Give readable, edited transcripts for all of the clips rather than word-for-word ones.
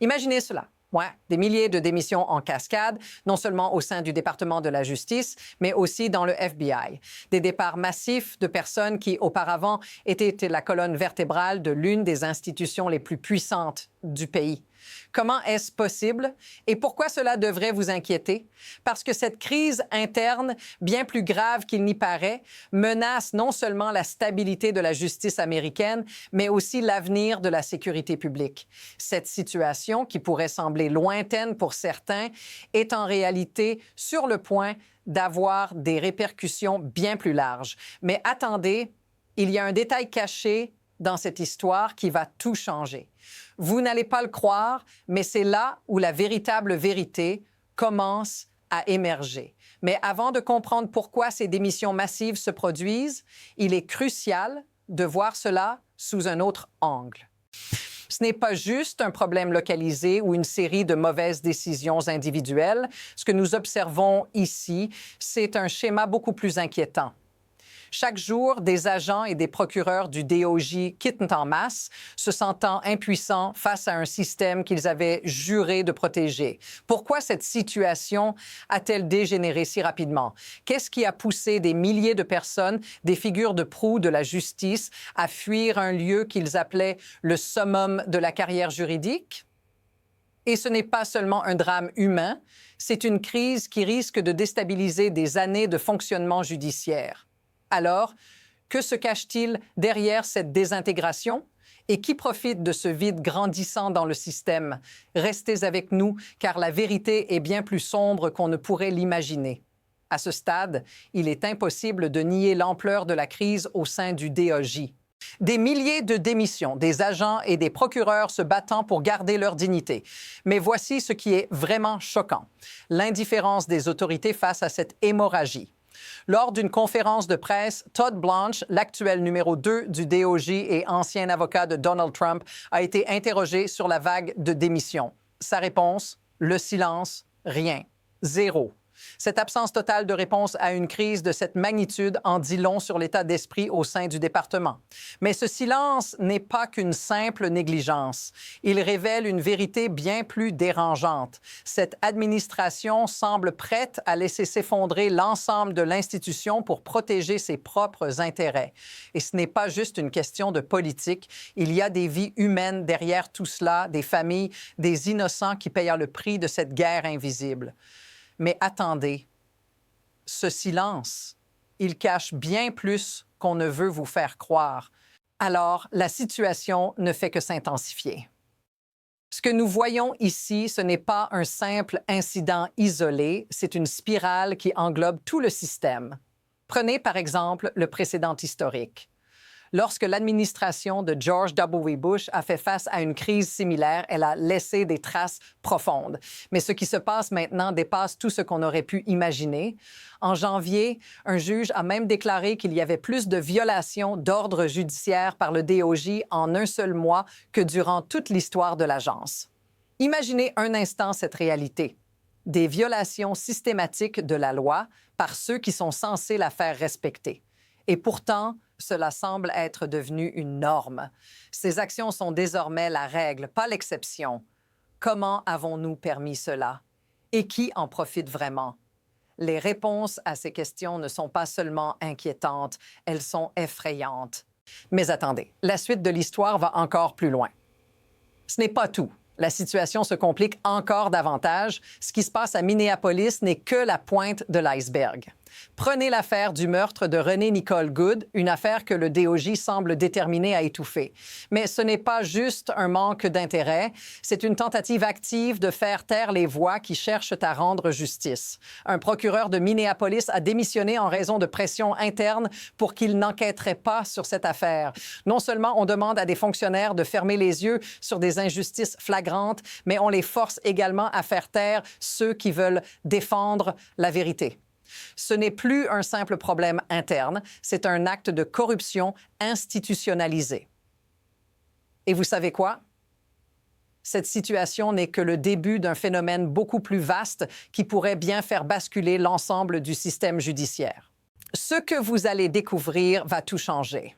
Imaginez cela. Ouais, des milliers de démissions en cascade, non seulement au sein du département de la justice, mais aussi dans le FBI. Des départs massifs de personnes qui, auparavant, étaient la colonne vertébrale de l'une des institutions les plus puissantes du pays. Comment est-ce possible et pourquoi cela devrait vous inquiéter? Parce que cette crise interne, bien plus grave qu'il n'y paraît, menace non seulement la stabilité de la justice américaine, mais aussi l'avenir de la sécurité publique. Cette situation, qui pourrait sembler lointaine pour certains, est en réalité sur le point d'avoir des répercussions bien plus larges. Mais attendez, il y a un détail caché dans cette histoire qui va tout changer. Vous n'allez pas le croire, mais c'est là où la véritable vérité commence à émerger. Mais avant de comprendre pourquoi ces démissions massives se produisent, il est crucial de voir cela sous un autre angle. Ce n'est pas juste un problème localisé ou une série de mauvaises décisions individuelles. Ce que nous observons ici, c'est un schéma beaucoup plus inquiétant. Chaque jour, des agents et des procureurs du DOJ quittent en masse, se sentant impuissants face à un système qu'ils avaient juré de protéger. Pourquoi cette situation a-t-elle dégénéré si rapidement? Qu'est-ce qui a poussé des milliers de personnes, des figures de proue de la justice, à fuir un lieu qu'ils appelaient le summum de la carrière juridique? Et ce n'est pas seulement un drame humain, c'est une crise qui risque de déstabiliser des années de fonctionnement judiciaire. Alors, que se cache-t-il derrière cette désintégration? Et qui profite de ce vide grandissant dans le système? Restez avec nous, car la vérité est bien plus sombre qu'on ne pourrait l'imaginer. À ce stade, il est impossible de nier l'ampleur de la crise au sein du DOJ. Des milliers de démissions, des agents et des procureurs se battant pour garder leur dignité. Mais voici ce qui est vraiment choquant: l'indifférence des autorités face à cette hémorragie. Lors d'une conférence de presse, Todd Blanche, l'actuel numéro 2 du DOJ et ancien avocat de Donald Trump, a été interrogé sur la vague de démissions. Sa réponse: le silence, rien, zéro. Cette absence totale de réponse à une crise de cette magnitude en dit long sur l'état d'esprit au sein du département. Mais ce silence n'est pas qu'une simple négligence. Il révèle une vérité bien plus dérangeante. Cette administration semble prête à laisser s'effondrer l'ensemble de l'institution pour protéger ses propres intérêts. Et ce n'est pas juste une question de politique. Il y a des vies humaines derrière tout cela, des familles, des innocents qui payent le prix de cette guerre invisible. Mais attendez, ce silence, il cache bien plus qu'on ne veut vous faire croire. Alors, la situation ne fait que s'intensifier. Ce que nous voyons ici, ce n'est pas un simple incident isolé, c'est une spirale qui englobe tout le système. Prenez par exemple le précédent historique. Lorsque l'administration de George W. Bush a fait face à une crise similaire, elle a laissé des traces profondes. Mais ce qui se passe maintenant dépasse tout ce qu'on aurait pu imaginer. En janvier, un juge a même déclaré qu'il y avait plus de violations d'ordre judiciaire par le DOJ en un seul mois que durant toute l'histoire de l'agence. Imaginez un instant cette réalité: des violations systématiques de la loi par ceux qui sont censés la faire respecter. Et pourtant, cela semble être devenu une norme. Ces actions sont désormais la règle, pas l'exception. Comment avons-nous permis cela? Et qui en profite vraiment? Les réponses à ces questions ne sont pas seulement inquiétantes, elles sont effrayantes. Mais attendez, la suite de l'histoire va encore plus loin. Ce n'est pas tout. La situation se complique encore davantage. Ce qui se passe à Minneapolis n'est que la pointe de l'iceberg. Prenez l'affaire du meurtre de Renée Nicole Goode, une affaire que le DOJ semble déterminé à étouffer. Mais ce n'est pas juste un manque d'intérêt, c'est une tentative active de faire taire les voix qui cherchent à rendre justice. Un procureur de Minneapolis a démissionné en raison de pression interne pour qu'il n'enquêterait pas sur cette affaire. Non seulement on demande à des fonctionnaires de fermer les yeux sur des injustices flagrantes, mais on les force également à faire taire ceux qui veulent défendre la vérité. Ce n'est plus un simple problème interne, c'est un acte de corruption institutionnalisé. Et vous savez quoi? Cette situation n'est que le début d'un phénomène beaucoup plus vaste qui pourrait bien faire basculer l'ensemble du système judiciaire. Ce que vous allez découvrir va tout changer.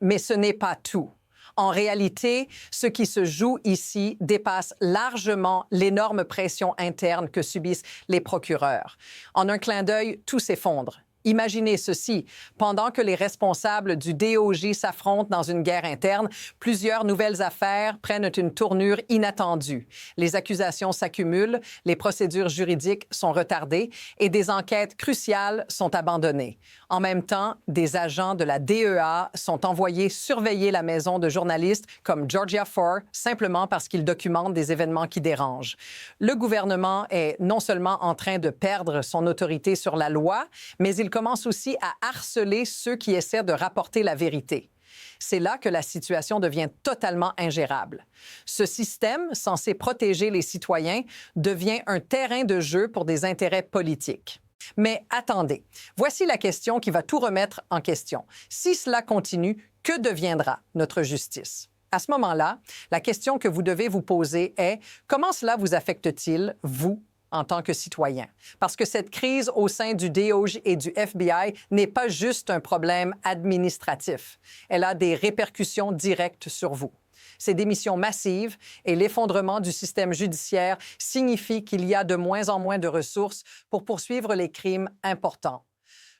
Mais ce n'est pas tout. En réalité, ce qui se joue ici dépasse largement l'énorme pression interne que subissent les procureurs. En un clin d'œil, tout s'effondre. Imaginez ceci, pendant que les responsables du DOJ s'affrontent dans une guerre interne, plusieurs nouvelles affaires prennent une tournure inattendue. Les accusations s'accumulent, les procédures juridiques sont retardées et des enquêtes cruciales sont abandonnées. En même temps, des agents de la DEA sont envoyés surveiller la maison de journalistes comme Georgia Ford simplement parce qu'ils documentent des événements qui dérangent. Le gouvernement est non seulement en train de perdre son autorité sur la loi, mais il commence aussi à harceler ceux qui essaient de rapporter la vérité. C'est là que la situation devient totalement ingérable. Ce système, censé protéger les citoyens, devient un terrain de jeu pour des intérêts politiques. Mais attendez, voici la question qui va tout remettre en question. Si cela continue, que deviendra notre justice? À ce moment-là, la question que vous devez vous poser est « Comment cela vous affecte-t-il, vous, en tant que citoyen? » Parce que cette crise au sein du DOJ et du FBI n'est pas juste un problème administratif. Elle a des répercussions directes sur vous. Ces démissions massives et l'effondrement du système judiciaire signifient qu'il y a de moins en moins de ressources pour poursuivre les crimes importants.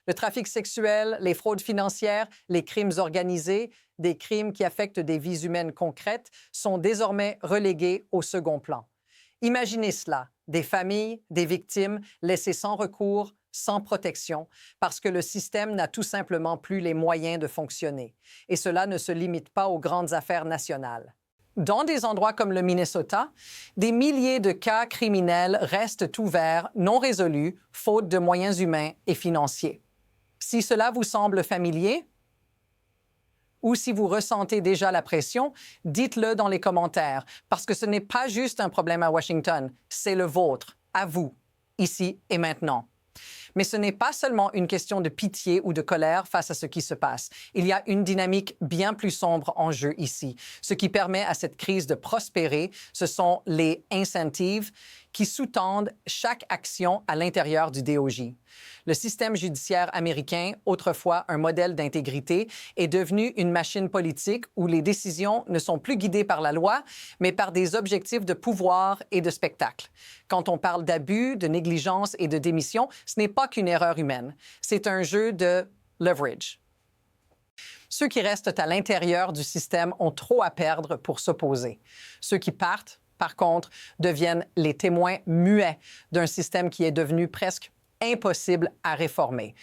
Le trafic sexuel, les fraudes financières, les crimes organisés, des crimes qui affectent des vies humaines concrètes sont désormais relégués au second plan. Imaginez cela, des familles, des victimes laissées sans recours, sans protection, parce que le système n'a tout simplement plus les moyens de fonctionner. Et cela ne se limite pas aux grandes affaires nationales. Dans des endroits comme le Minnesota, des milliers de cas criminels restent ouverts, non résolus, faute de moyens humains et financiers. Si cela vous semble familier, ou si vous ressentez déjà la pression, dites-le dans les commentaires, parce que ce n'est pas juste un problème à Washington, c'est le vôtre, à vous, ici et maintenant. Mais ce n'est pas seulement une question de pitié ou de colère face à ce qui se passe. Il y a une dynamique bien plus sombre en jeu ici. Ce qui permet à cette crise de prospérer, ce sont les incentives qui sous-tendent chaque action à l'intérieur du DOJ. Le système judiciaire américain, autrefois un modèle d'intégrité, est devenu une machine politique où les décisions ne sont plus guidées par la loi, mais par des objectifs de pouvoir et de spectacle. Quand on parle d'abus, de négligence et de démission, ce n'est pas qu'une erreur humaine. C'est un jeu de leverage. Ceux qui restent à l'intérieur du système ont trop à perdre pour s'opposer. Ceux qui partent, par contre, deviennent les témoins muets d'un système qui est devenu presque impossible à réformer.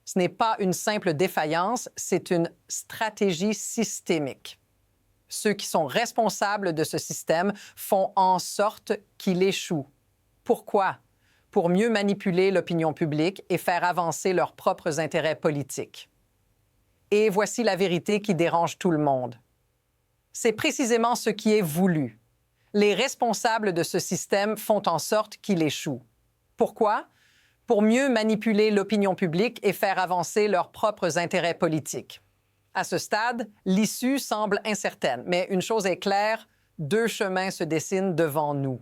Ce n'est pas une simple défaillance, c'est une stratégie systémique. Ceux qui sont responsables de ce système font en sorte qu'il échoue. Pourquoi? Pour mieux manipuler l'opinion publique et faire avancer leurs propres intérêts politiques. Et voici la vérité qui dérange tout le monde. C'est précisément ce qui est voulu. Les responsables de ce système font en sorte qu'il échoue. Pourquoi? Pour mieux manipuler l'opinion publique et faire avancer leurs propres intérêts politiques. À ce stade, l'issue semble incertaine, mais une chose est claire, deux chemins se dessinent devant nous.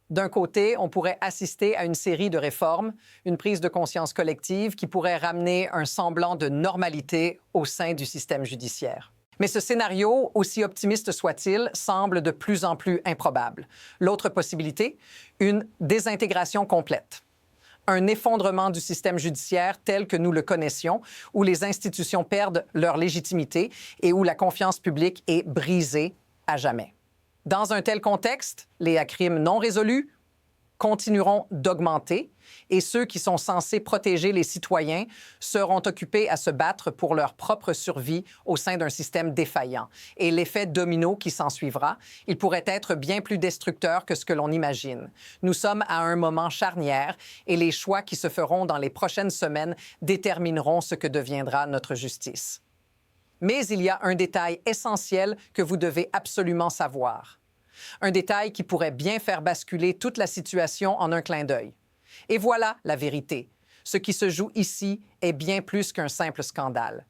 D'un côté, on pourrait assister à une série de réformes, une prise de conscience collective qui pourrait ramener un semblant de normalité au sein du système judiciaire. Mais ce scénario, aussi optimiste soit-il, semble de plus en plus improbable. L'autre possibilité, une désintégration complète. Un effondrement du système judiciaire tel que nous le connaissions, où les institutions perdent leur légitimité et où la confiance publique est brisée à jamais. Dans un tel contexte, les crimes non résolus continueront d'augmenter et ceux qui sont censés protéger les citoyens seront occupés à se battre pour leur propre survie au sein d'un système défaillant. Et l'effet domino qui s'ensuivra, il pourrait être bien plus destructeur que ce que l'on imagine. Nous sommes à un moment charnière et les choix qui se feront dans les prochaines semaines détermineront ce que deviendra notre justice. Mais il y a un détail essentiel que vous devez absolument savoir. Un détail qui pourrait bien faire basculer toute la situation en un clin d'œil. Et voilà la vérité. Ce qui se joue ici est bien plus qu'un simple scandale.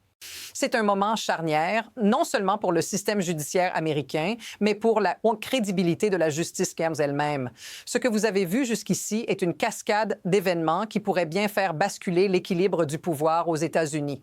C'est un moment charnière, non seulement pour le système judiciaire américain, mais pour la crédibilité de la justice elle-même. Ce que vous avez vu jusqu'ici est une cascade d'événements qui pourraient bien faire basculer l'équilibre du pouvoir aux États-Unis.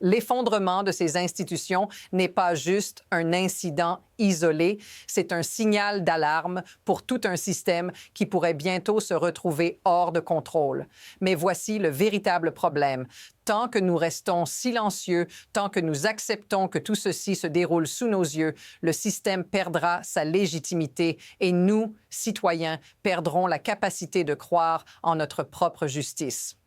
L'effondrement de ces institutions n'est pas juste un incident isolé, c'est un signal d'alarme pour tout un système qui pourrait bientôt se retrouver hors de contrôle. Mais voici le véritable problème. Tant que nous restons silencieux, tant que nous acceptons que tout ceci se déroule sous nos yeux, le système perdra sa légitimité et nous, citoyens, perdrons la capacité de croire en notre propre justice.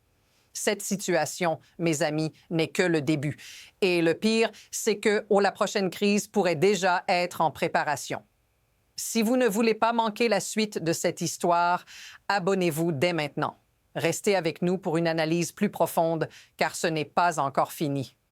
Cette situation, mes amis, n'est que le début. Et le pire, c'est que la prochaine crise pourrait déjà être en préparation. Si vous ne voulez pas manquer la suite de cette histoire, abonnez-vous dès maintenant. Restez avec nous pour une analyse plus profonde, car ce n'est pas encore fini.